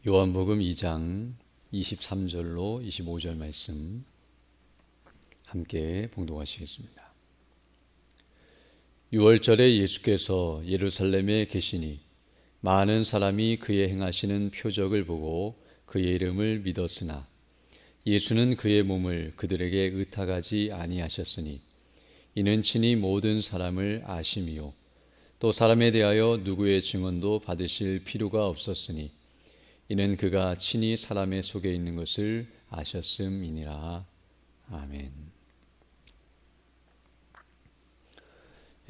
요한복음 2장 23절로 25절 말씀 함께 봉독하시겠습니다. 유월절에 예수께서 예루살렘에 계시니 많은 사람이 그의 행하시는 표적을 보고 그의 이름을 믿었으나 예수는 그의 몸을 그들에게 의탁하지 아니하셨으니 이는 친히 모든 사람을 아심이요 또 사람에 대하여 누구의 증언도 받으실 필요가 없었으니 이는 그가 친히 사람의 속에 있는 것을 아셨음이니라. 아멘.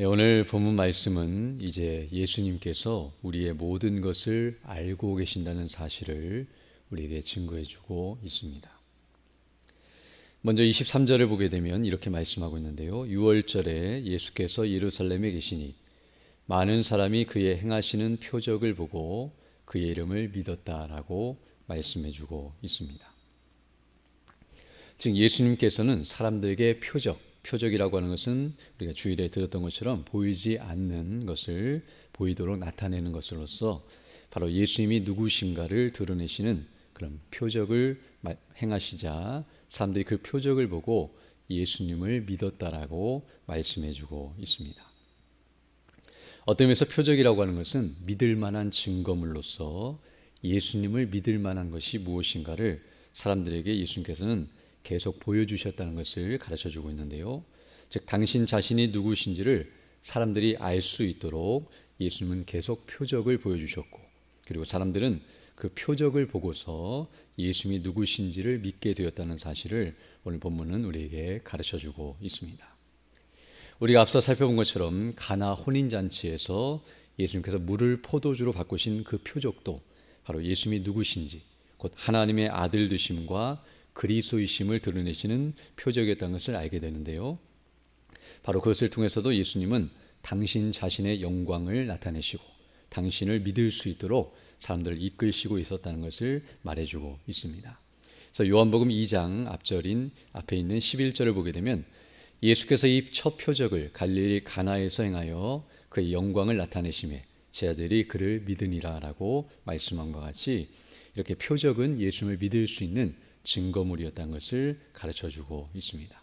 오늘 본문 말씀은 이제 예수님께서 우리의 모든 것을 알고 계신다는 사실을 우리에게 증거해 주고 있습니다. 먼저 23절을 보게 되면 이렇게 말씀하고 있는데요. 유월절에 예수께서 예루살렘에 계시니 많은 사람이 그의 행하시는 표적을 보고 그의 이름을 믿었다라고 말씀해 주고 있습니다. 즉 예수님께서는 사람들에게 표적이라고 하는 것은 우리가 주일에 들었던 것처럼 보이지 않는 것을 보이도록 나타내는 것으로서 바로 예수님이 누구신가를 드러내시는 그런 표적을 행하시자 사람들이 그 표적을 보고 예수님을 믿었다라고 말씀해 주고 있습니다. 어떤 면에서 표적이라고 하는 것은 믿을 만한 증거물로서 예수님을 믿을 만한 것이 무엇인가를 사람들에게 예수님께서는 계속 보여주셨다는 것을 가르쳐주고 있는데요. 즉 당신 자신이 누구신지를 사람들이 알 수 있도록 예수님은 계속 표적을 보여주셨고 그리고 사람들은 그 표적을 보고서 예수님이 누구신지를 믿게 되었다는 사실을 오늘 본문은 우리에게 가르쳐주고 있습니다. 우리가 앞서 살펴본 것처럼 가나 혼인잔치에서 예수님께서 물을 포도주로 바꾸신 그 표적도 바로 예수님이 누구신지 곧 하나님의 아들 되심과 그리스도이심을 드러내시는 표적이었다는 것을 알게 되는데요. 바로 그것을 통해서도 예수님은 당신 자신의 영광을 나타내시고 당신을 믿을 수 있도록 사람들을 이끌시고 있었다는 것을 말해주고 있습니다. 그래서 요한복음 2장 앞절인 앞에 있는 11절을 보게 되면 예수께서 이 첫 표적을 갈릴리 가나에서 행하여 그의 영광을 나타내심에 제자들이 그를 믿으니라 라고 말씀한 것 같이 이렇게 표적은 예수님을 믿을 수 있는 증거물이었다는 것을 가르쳐주고 있습니다.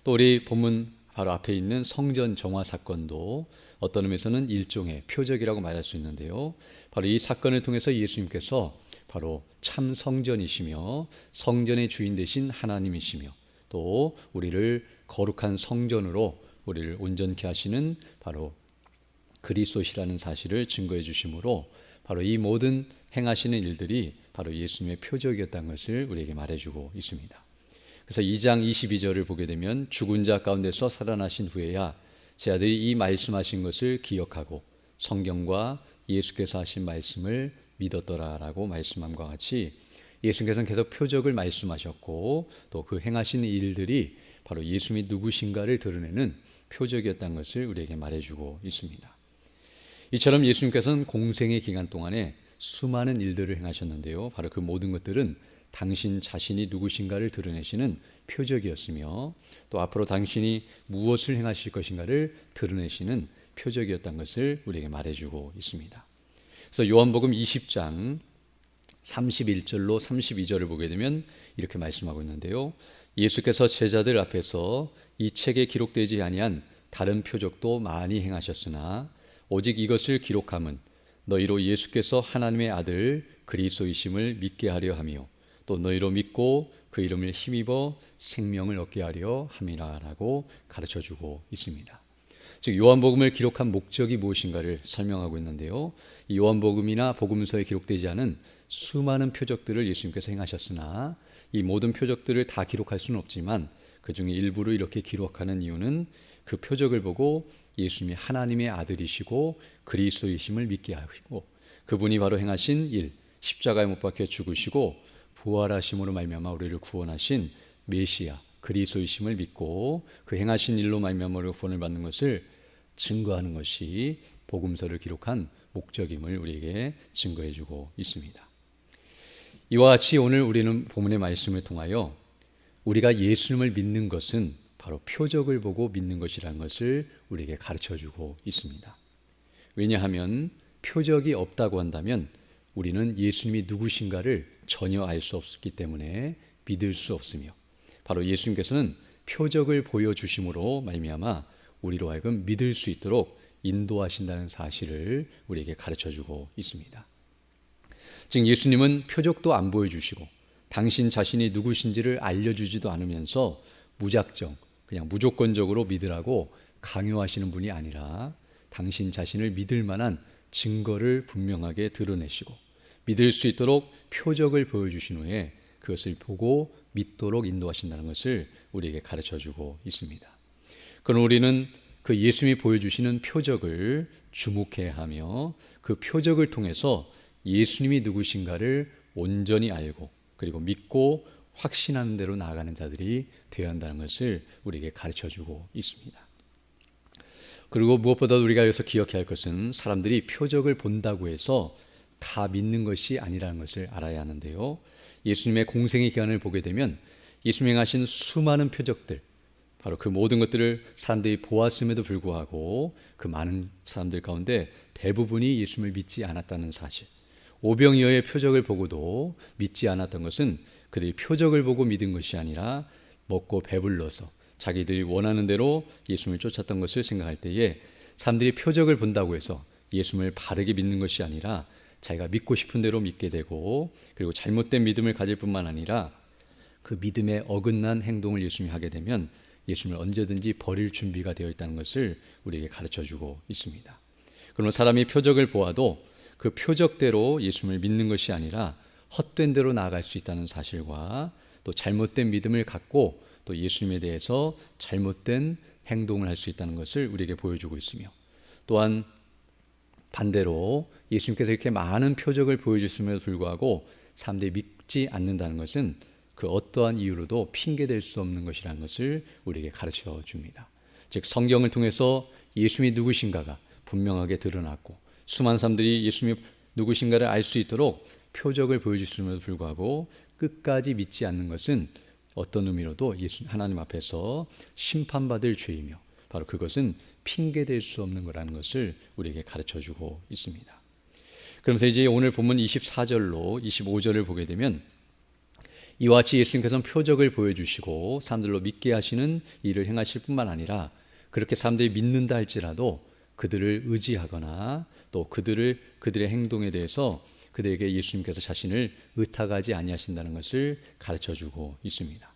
또 우리 본문 바로 앞에 있는 성전 정화 사건도 어떤 의미에서는 일종의 표적이라고 말할 수 있는데요. 바로 이 사건을 통해서 예수님께서 바로 참 성전이시며 성전의 주인 되신 하나님이시며 또 우리를 거룩한 성전으로 우리를 온전케 하시는 바로 그리스도시라는 사실을 증거해 주심으로 바로 이 모든 행하시는 일들이 바로 예수님의 표적이었다는 것을 우리에게 말해주고 있습니다. 그래서 2장 22절을 보게 되면 죽은 자 가운데서 살아나신 후에야 제자들이 이 말씀하신 것을 기억하고 성경과 예수께서 하신 말씀을 믿었더라라고 말씀함과 같이 예수님께서는 계속 표적을 말씀하셨고 또 그 행하신 일들이 바로 예수님이 누구신가를 드러내는 표적이었다는 것을 우리에게 말해주고 있습니다. 이처럼 예수님께서는 공생의 기간 동안에 수많은 일들을 행하셨는데요. 바로 그 모든 것들은 당신 자신이 누구신가를 드러내시는 표적이었으며 또 앞으로 당신이 무엇을 행하실 것인가를 드러내시는 표적이었다는 것을 우리에게 말해주고 있습니다. 그래서 요한복음 20장 31절로 32절을 보게 되면 이렇게 말씀하고 있는데요. 예수께서 제자들 앞에서 이 책에 기록되지 아니한 다른 표적도 많이 행하셨으나 오직 이것을 기록함은 너희로 예수께서 하나님의 아들 그리스도이심을 믿게 하려 하며 또 너희로 믿고 그 이름을 힘입어 생명을 얻게 하려 함이라라고 가르쳐주고 있습니다. 즉 요한복음을 기록한 목적이 무엇인가를 설명하고 있는데요. 이 요한복음이나 복음서에 기록되지 않은 수많은 표적들을 예수님께서 행하셨으나 이 모든 표적들을 다 기록할 수는 없지만 그 중에 일부를 이렇게 기록하는 이유는 그 표적을 보고 예수님이 하나님의 아들이시고 그리스도이심을 믿게 하시고 그분이 바로 행하신 일, 십자가에 못 박혀 죽으시고 부활하심으로 말미암아 우리를 구원하신 메시아 그리스도이심을 믿고 그 행하신 일로 말미암아 우리가 구원을 받는 것을 증거하는 것이 복음서를 기록한 목적임을 우리에게 증거해 주고 있습니다. 이와 같이 오늘 우리는 본문의 말씀을 통하여 우리가 예수님을 믿는 것은 바로 표적을 보고 믿는 것이라는 것을 우리에게 가르쳐주고 있습니다. 왜냐하면 표적이 없다고 한다면 우리는 예수님이 누구신가를 전혀 알 수 없기 때문에 믿을 수 없으며, 바로 예수님께서는 표적을 보여주심으로 말미암아 우리로 하여금 믿을 수 있도록 인도하신다는 사실을 우리에게 가르쳐주고 있습니다. 즉 예수님은 표적도 안 보여주시고 당신 자신이 누구신지를 알려주지도 않으면서 무작정 그냥 무조건적으로 믿으라고 강요하시는 분이 아니라 당신 자신을 믿을 만한 증거를 분명하게 드러내시고 믿을 수 있도록 표적을 보여주신 후에 그것을 보고 믿도록 인도하신다는 것을 우리에게 가르쳐주고 있습니다. 그럼 우리는 그 예수님이 보여주시는 표적을 주목해야 하며 그 표적을 통해서 예수님이 누구신가를 온전히 알고 그리고 믿고 확신하는 대로 나아가는 자들이 되어야 한다는 것을 우리에게 가르쳐주고 있습니다. 그리고 무엇보다도 우리가 여기서 기억해야 할 것은 사람들이 표적을 본다고 해서 다 믿는 것이 아니라는 것을 알아야 하는데요. 예수님의 공생의 기간을 보게 되면 예수님이 행하신 수많은 표적들, 바로 그 모든 것들을 사람들이 보았음에도 불구하고 그 많은 사람들 가운데 대부분이 예수님을 믿지 않았다는 사실, 오병이어의 표적을 보고도 믿지 않았던 것은 그들이 표적을 보고 믿은 것이 아니라 먹고 배불러서 자기들이 원하는 대로 예수님을 쫓았던 것을 생각할 때에 사람들이 표적을 본다고 해서 예수님을 바르게 믿는 것이 아니라 자기가 믿고 싶은 대로 믿게 되고 그리고 잘못된 믿음을 가질 뿐만 아니라 그 믿음에 어긋난 행동을 예수님이 하게 되면 예수님을 언제든지 버릴 준비가 되어 있다는 것을 우리에게 가르쳐주고 있습니다. 그러면 사람이 표적을 보아도 그 표적대로 예수님을 믿는 것이 아니라 헛된 대로 나아갈 수 있다는 사실과 또 잘못된 믿음을 갖고 또 예수님에 대해서 잘못된 행동을 할 수 있다는 것을 우리에게 보여주고 있으며, 또한 반대로 예수님께서 이렇게 많은 표적을 보여주심에도 불구하고 사람들이 믿지 않는다는 것은 그 어떠한 이유로도 핑계댈 수 없는 것이라는 것을 우리에게 가르쳐 줍니다. 즉 성경을 통해서 예수님이 누구신가가 분명하게 드러났고 수많은 사람들이 예수님이 누구신가를 알 수 있도록 표적을 보여주심에도 불구하고 끝까지 믿지 않는 것은 어떤 의미로도 하나님 앞에서 심판받을 죄이며 바로 그것은 핑계댈 수 없는 거라는 것을 우리에게 가르쳐주고 있습니다. 그러면서 이제 오늘 본문 24절로 25절을 보게 되면 이와 같이 예수님께서는 표적을 보여주시고 사람들로 믿게 하시는 일을 행하실 뿐만 아니라 그렇게 사람들이 믿는다 할지라도 그들을 의지하거나 또 그들의 행동에 대해서 그들에게 예수님께서 자신을 의탁하지 아니하신다는 것을 가르쳐주고 있습니다.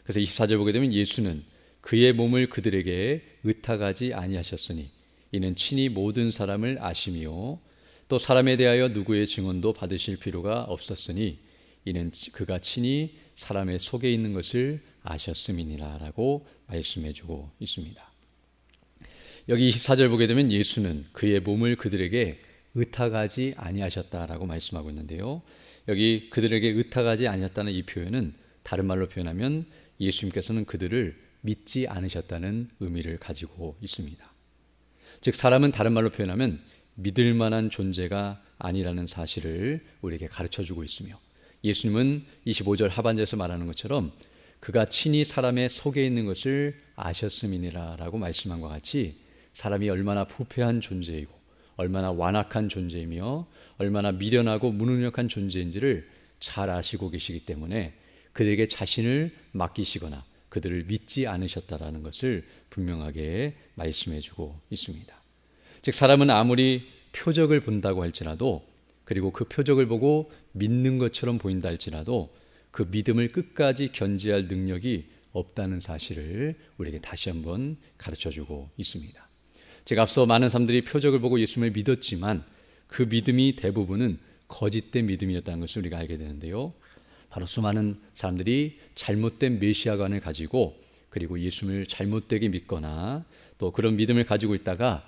그래서 24절 보게 되면 예수는 그의 몸을 그들에게 의탁하지 아니하셨으니 이는 친히 모든 사람을 아시며 또 사람에 대하여 누구의 증언도 받으실 필요가 없었으니 이는 그가 친히 사람의 속에 있는 것을 아셨음이니라 라고 말씀해주고 있습니다. 여기 24절 보게 되면 예수는 그의 몸을 그들에게 의탁하지 아니하셨다라고 말씀하고 있는데요. 여기 그들에게 의탁하지 아니하셨다는 이 표현은 다른 말로 표현하면 예수님께서는 그들을 믿지 않으셨다는 의미를 가지고 있습니다. 즉 사람은 다른 말로 표현하면 믿을 만한 존재가 아니라는 사실을 우리에게 가르쳐주고 있으며 예수님은 25절 하반절에서 말하는 것처럼 그가 친히 사람의 속에 있는 것을 아셨음이니라 라고 말씀한 것 같이 사람이 얼마나 부패한 존재이고 얼마나 완악한 존재이며 얼마나 미련하고 무능력한 존재인지를 잘 아시고 계시기 때문에 그들에게 자신을 맡기시거나 그들을 믿지 않으셨다라는 것을 분명하게 말씀해주고 있습니다. 즉 사람은 아무리 표적을 본다고 할지라도 그리고 그 표적을 보고 믿는 것처럼 보인다 할지라도 그 믿음을 끝까지 견지할 능력이 없다는 사실을 우리에게 다시 한번 가르쳐주고 있습니다. 제가 앞서 많은 사람들이 표적을 보고 예수님을 믿었지만 그 믿음이 대부분은 거짓된 믿음이었다는 것을 우리가 알게 되는데요. 바로 수많은 사람들이 잘못된 메시아관을 가지고 그리고 예수님을 잘못되게 믿거나 또 그런 믿음을 가지고 있다가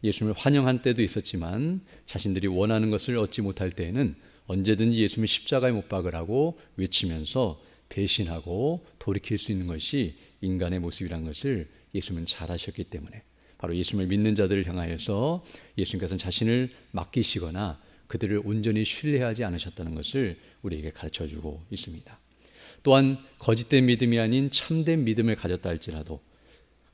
예수님을 환영한 때도 있었지만 자신들이 원하는 것을 얻지 못할 때에는 언제든지 예수님을 십자가에 못 박으라고 외치면서 배신하고 돌이킬 수 있는 것이 인간의 모습이라는 것을 예수님은 잘 아셨기 때문에 바로 예수님을 믿는 자들을 향하여서 예수님께서는 자신을 맡기시거나 그들을 온전히 신뢰하지 않으셨다는 것을 우리에게 가르쳐주고 있습니다. 또한 거짓된 믿음이 아닌 참된 믿음을 가졌다 할지라도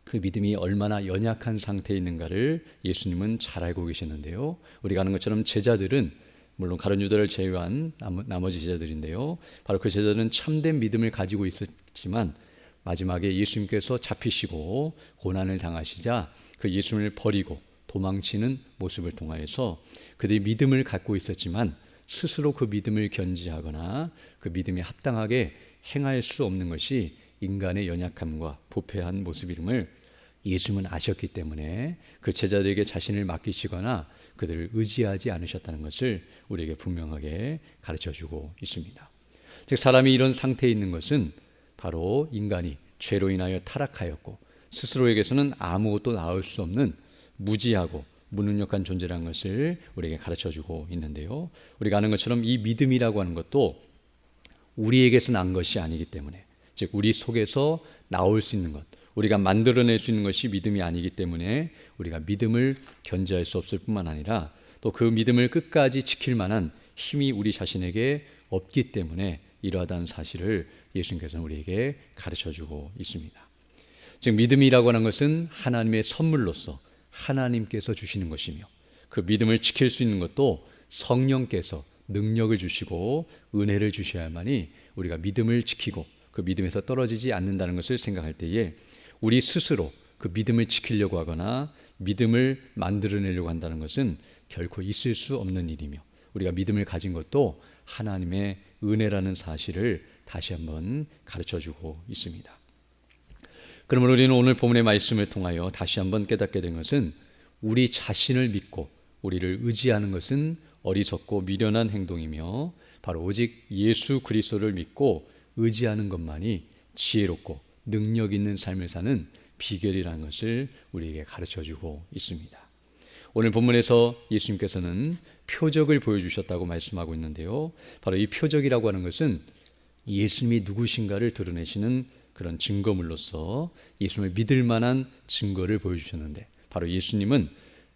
그 믿음이 얼마나 연약한 상태에 있는가를 예수님은 잘 알고 계시는데요. 우리가 아는 것처럼 제자들은 물론 가룟 유다를 제외한 나머지 제자들인데요. 바로 그 제자들은 참된 믿음을 가지고 있었지만 마지막에 예수님께서 잡히시고 고난을 당하시자 그 예수님을 버리고 도망치는 모습을 통하여서 그들이 믿음을 갖고 있었지만 스스로 그 믿음을 견지하거나 그 믿음에 합당하게 행할 수 없는 것이 인간의 연약함과 부패한 모습임을 예수님은 아셨기 때문에 그 제자들에게 자신을 맡기시거나 그들을 의지하지 않으셨다는 것을 우리에게 분명하게 가르쳐주고 있습니다. 즉 사람이 이런 상태에 있는 것은 바로 인간이 죄로 인하여 타락하였고 스스로에게서는 아무것도 나올 수 없는 무지하고 무능력한 존재라는 것을 우리에게 가르쳐주고 있는데요. 우리가 아는 것처럼 이 믿음이라고 하는 것도 우리에게서 난 것이 아니기 때문에, 즉 우리 속에서 나올 수 있는 것, 우리가 만들어낼 수 있는 것이 믿음이 아니기 때문에 우리가 믿음을 견지할 수 없을 뿐만 아니라 또 그 믿음을 끝까지 지킬 만한 힘이 우리 자신에게 없기 때문에 이러하다는 사실을 예수님께서는 우리에게 가르쳐주고 있습니다. 즉 믿음이라고 하는 것은 하나님의 선물로서 하나님께서 주시는 것이며 그 믿음을 지킬 수 있는 것도 성령께서 능력을 주시고 은혜를 주셔야만이 우리가 믿음을 지키고 그 믿음에서 떨어지지 않는다는 것을 생각할 때에 우리 스스로 그 믿음을 지키려고 하거나 믿음을 만들어내려고 한다는 것은 결코 있을 수 없는 일이며 우리가 믿음을 가진 것도 하나님의 은혜라는 사실을 다시 한번 가르쳐주고 있습니다. 그러므로 우리는 오늘 본문의 말씀을 통하여 다시 한번 깨닫게 된 것은 우리 자신을 믿고 우리를 의지하는 것은 어리석고 미련한 행동이며 바로 오직 예수 그리스도를 믿고 의지하는 것만이 지혜롭고 능력 있는 삶을 사는 비결이라는 것을 우리에게 가르쳐주고 있습니다. 오늘 본문에서 예수님께서는 표적을 보여주셨다고 말씀하고 있는데요. 바로 이 표적이라고 하는 것은 예수님이 누구신가를 드러내시는 그런 증거물로서 예수님을 믿을 만한 증거를 보여주셨는데 바로 예수님은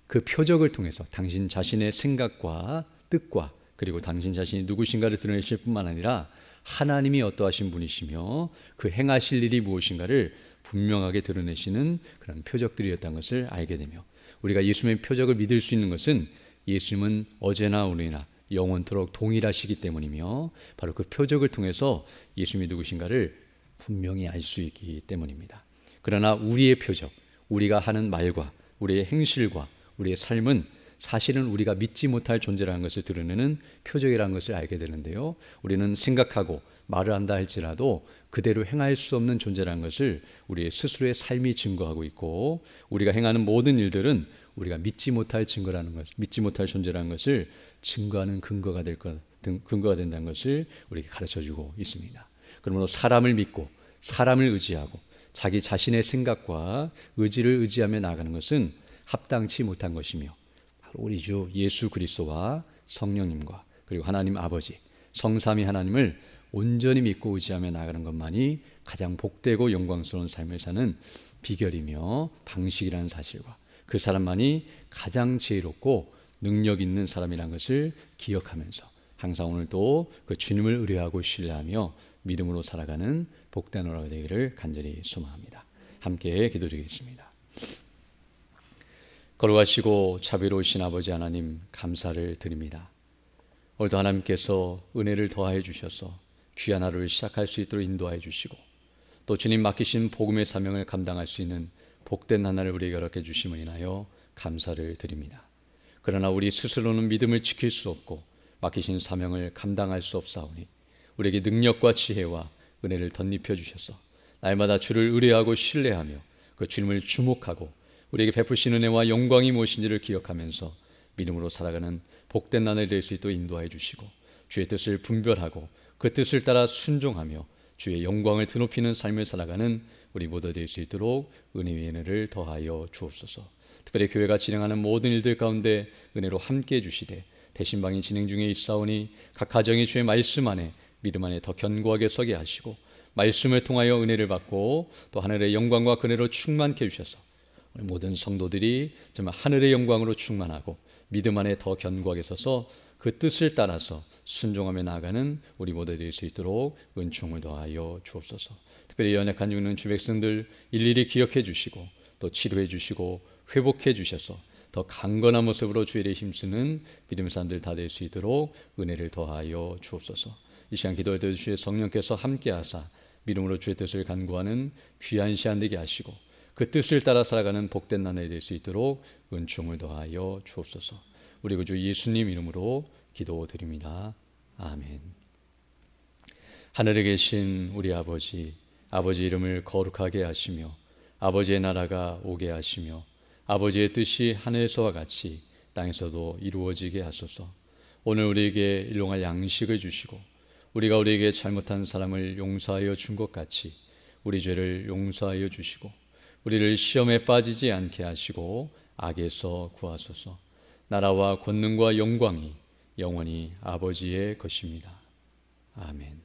그 표적을 통해서 당신 자신의 생각과 뜻과 그리고 당신 자신이 누구신가를 드러내실 뿐만 아니라 하나님이 어떠하신 분이시며 그 행하실 일이 무엇인가를 분명하게 드러내시는 그런 표적들이었다는 것을 알게 되며 우리가 예수님의 표적을 믿을 수 있는 것은 예수님은 어제나 오늘이나 영원토록 동일하시기 때문이며 바로 그 표적을 통해서 예수님이 누구신가를 분명히 알 수 있기 때문입니다. 그러나 우리의 표적, 우리가 하는 말과 우리의 행실과 우리의 삶은 사실은 우리가 믿지 못할 존재라는 것을 드러내는 표적이라는 것을 알게 되는데요. 우리는 생각하고 말을 한다 할지라도 그대로 행할 수 없는 존재라는 것을 우리의 스스로의 삶이 증거하고 있고 우리가 행하는 모든 일들은 우리가 믿지 못할 증거라는 것, 믿지 못할 존재라는 것을 증거하는 근거가 된다는 것을 우리에게 가르쳐주고 있습니다. 그러므로 사람을 믿고 사람을 의지하고 자기 자신의 생각과 의지를 의지하며 나아가는 것은 합당치 못한 것이며 바로 우리 주 예수 그리스도와 성령님과 그리고 하나님 아버지 성삼위 하나님을 온전히 믿고 의지하며 나아가는 것만이 가장 복되고 영광스러운 삶을 사는 비결이며 방식이라는 사실과 그 사람만이 가장 지혜롭고 능력 있는 사람이라는 것을 기억하면서 항상 오늘도 그 주님을 의뢰하고 신뢰하며 믿음으로 살아가는 복된 하루가 되기를 간절히 소망합니다. 함께 기도드리겠습니다. 거룩하시고 자비로우신 아버지 하나님 감사를 드립니다. 오늘도 하나님께서 은혜를 더하여 주셔서 귀한 하루를 시작할 수 있도록 인도하여 주시고 또 주님 맡기신 복음의 사명을 감당할 수 있는 복된 하나를 우리에게 허락해 주심을 인하여 감사를 드립니다. 그러나 우리 스스로는 믿음을 지킬 수 없고 맡기신 사명을 감당할 수 없사오니 우리에게 능력과 지혜와 은혜를 덧입혀 주셔서 날마다 주를 의뢰하고 신뢰하며 그 주님을 주목하고 우리에게 베푸신 은혜와 영광이 무엇인지를 기억하면서 믿음으로 살아가는 복된 날이 될 수 있도록 인도하여 주시고 주의 뜻을 분별하고 그 뜻을 따라 순종하며 주의 영광을 드높이는 삶을 살아가는 우리 모두 될 수 있도록 은혜의 은혜를 더하여 주옵소서. 특별히 교회가 진행하는 모든 일들 가운데 은혜로 함께해 주시되 대신방이 진행 중에 있사오니 각 가정이 주의 말씀 안에 믿음 안에 더 견고하게 서게 하시고 말씀을 통하여 은혜를 받고 또 하늘의 영광과 은혜로 충만케 해주셔서 우리 모든 성도들이 정말 하늘의 영광으로 충만하고 믿음 안에 더 견고하게 서서 그 뜻을 따라서 순종하며 나아가는 우리 모두 될 수 있도록 은총을 더하여 주옵소서. 특별히 연약한 죽는 주 백성들 일일이 기억해 주시고 또 치료해 주시고 회복해 주셔서 더 강건한 모습으로 주의 일에 힘쓰는 믿음의 사람들 다 될 수 있도록 은혜를 더하여 주옵소서. 이 시간 기도할 때 주의 성령께서 함께하사 믿음으로 주의 뜻을 간구하는 귀한 시간 되게 하시고 그 뜻을 따라 살아가는 복된 나날이 될 수 있도록 은총을 더하여 주옵소서. 우리 구주 예수님 이름으로 기도드립니다. 아멘. 하늘에 계신 우리 아버지, 아버지 이름을 거룩하게 하시며 아버지의 나라가 오게 하시며 아버지의 뜻이 하늘에서와 같이 땅에서도 이루어지게 하소서. 오늘 우리에게 일용할 양식을 주시고 우리가 우리에게 잘못한 사람을 용서하여 준 것 같이 우리 죄를 용서하여 주시고 우리를 시험에 빠지지 않게 하시고 악에서 구하소서. 나라와 권능과 영광이 영원히 아버지의 것입니다. 아멘.